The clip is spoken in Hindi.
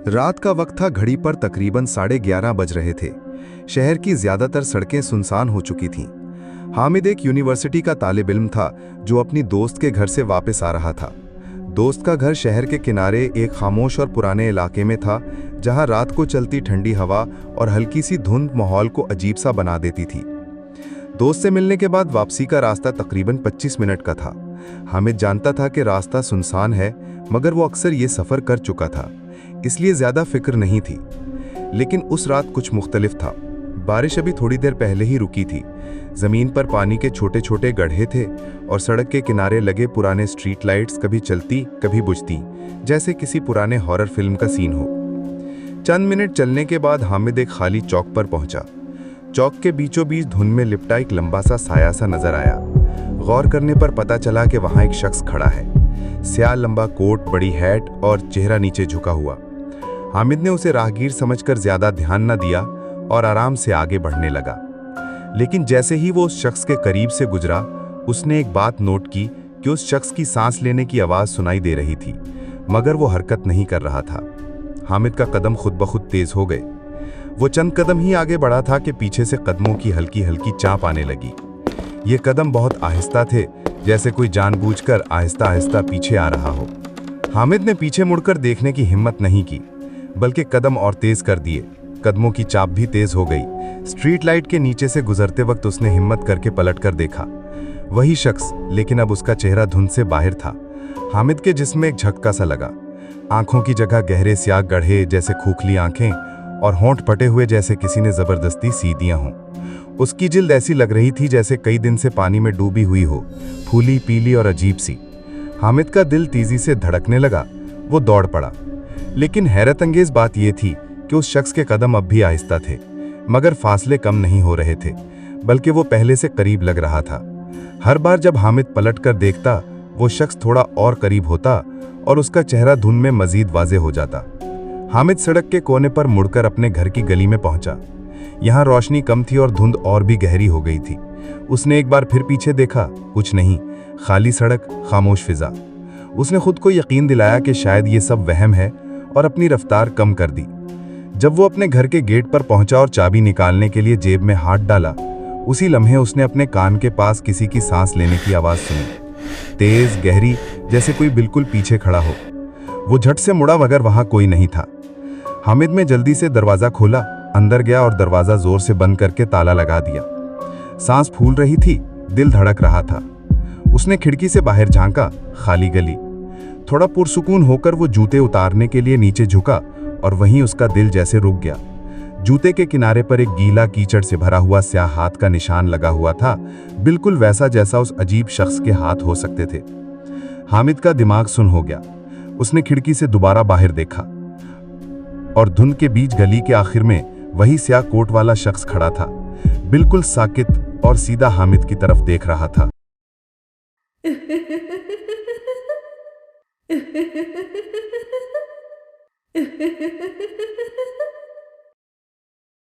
रात का वक्त था। घड़ी पर तकरीबन 11:30 बज रहे थे। शहर की ज्यादातर सड़कें सुनसान हो चुकी थीं। हामिद एक यूनिवर्सिटी का तालिब इल्म था जो अपनी दोस्त के घर से वापस आ रहा था। दोस्त का घर शहर के किनारे एक खामोश और पुराने इलाके में था, जहां रात को चलती ठंडी हवा और हल्की सी धुंध माहौल को अजीब सा बना देती थी। दोस्त से मिलने के बाद वापसी का रास्ता तकरीबन 25 मिनट का था। हामिद जानता था कि रास्ता सुनसान है, मगर वो अक्सर ये सफ़र कर चुका था, इसलिए ज़्यादा फिक्र नहीं थी। लेकिन उस रात कुछ मुख्तलिफ था। बारिश अभी थोड़ी देर पहले ही रुकी थी। ज़मीन पर पानी के छोटे छोटे गड्ढे थे और सड़क के किनारे लगे पुराने स्ट्रीट लाइट्स कभी चलती कभी बुझती, जैसे किसी पुराने हॉरर फिल्म का सीन हो। चंद मिनट चलने के बाद हामिद एक खाली चौक पर पहुंचा। चौक के बीचों बीच धुंध में लिपटा एक लंबा सा साया सा नजर आया। गौर करने पर पता चला कि वहां एक शख्स खड़ा है, स्याह लंबा कोट, बड़ी हैट और चेहरा नीचे झुका हुआ। हामिद ने उसे राहगीर समझकर ज्यादा ध्यान न दिया और आराम से आगे बढ़ने लगा। लेकिन जैसे ही वो उस शख्स के करीब से गुजरा, उसने एक बात नोट की कि उस शख्स की सांस लेने की आवाज सुनाई दे रही थी, मगर वो हरकत नहीं कर रहा था। हामिद का कदम खुद ब खुद तेज हो गए। वो चंद कदम ही आगे बढ़ा था कि पीछे से कदमों की हल्की हल्की चांप आने लगी। ये कदम बहुत आहिस्ता थे, जैसे कोई जानबूझकर आहिस्ता आहिस्ता पीछे आ रहा हो। हामिद ने पीछे मुड़कर देखने की हिम्मत नहीं की, बल्कि कदम और तेज कर दिए। कदमों की चाप भी तेज हो गई। स्ट्रीट लाइट के नीचे से गुजरते वक्त उसने हिम्मत करके पलट कर देखा। वही शख्स, लेकिन अब उसका चेहरा धुंध से बाहर था। हामिद के जिस्म में एक झटका सा लगा। आंखों की जगह गहरे स्याह गड्ढे जैसे खोखली आंखें और होंठ फटे हुए जैसे किसी ने जबरदस्ती सी दिया हों। उसकी जिल्द ऐसी लग रही थी जैसे कई दिन से पानी में डूबी हुई हो, फूली पीली और अजीब सी। हामिद का दिल तेजी से धड़कने लगा। वो दौड़ पड़ा। लेकिन हैरत अंगेज बात यह थी कि उस शख्स के कदम अब भी आहिस्ता थे, मगर फासले कम नहीं हो रहे थे, बल्कि वो पहले से करीब लग रहा था। हर बार जब हामिद पलट कर देखता, वो शख्स थोड़ा और करीब होता और उसका चेहरा धुंध में मजीद वाज़ेह हो जाता। हामिद सड़क के कोने पर मुड़कर अपने घर की गली में पहुंचा। यहाँ रोशनी कम थी और धुंध और भी गहरी हो गई थी। उसने एक बार फिर पीछे देखा, कुछ नहीं, खाली सड़क, खामोश फिजा। उसने खुद को यकीन दिलाया कि शायद ये सब वहम है और अपनी रफ्तार कम कर दी। जब वो अपने घर के गेट पर पहुंचा और चाबी निकालने के लिए जेब में हाथ डाला, उसी लम्हे उसने अपने कान के पास किसी की सांस लेने की आवाज़ सुनी, तेज गहरी, जैसे कोई बिल्कुल पीछे खड़ा हो। वो झट से मुड़ा, मगर वहां कोई नहीं था। हामिद ने जल्दी से दरवाज़ा खोला, अंदर गया और दरवाज़ा जोर से बंद करके ताला लगा दिया। सांस फूल रही थी, दिल धड़क रहा था। उसने खिड़की से बाहर झांका, खाली गली। थोड़ा पुरसुकून होकर वो जूते उतारने के लिए नीचे झुका और वहीं उसका दिल जैसे रुक गया। जूते के किनारे पर एक गीला कीचड़ से भरा हुआ स्याह हाथ का निशान लगा हुआ था, बिल्कुल वैसा जैसा उस अजीब शख्स के हाथ हो सकते थे। हामिद का दिमाग सुन हो गया। उसने खिड़की से दोबारा बाहर देखा और धुंध के बीच गली के आखिर में वही स्याह कोट वाला शख्स खड़ा था, बिल्कुल साकित और सीधा हामिद की तरफ देख रहा था।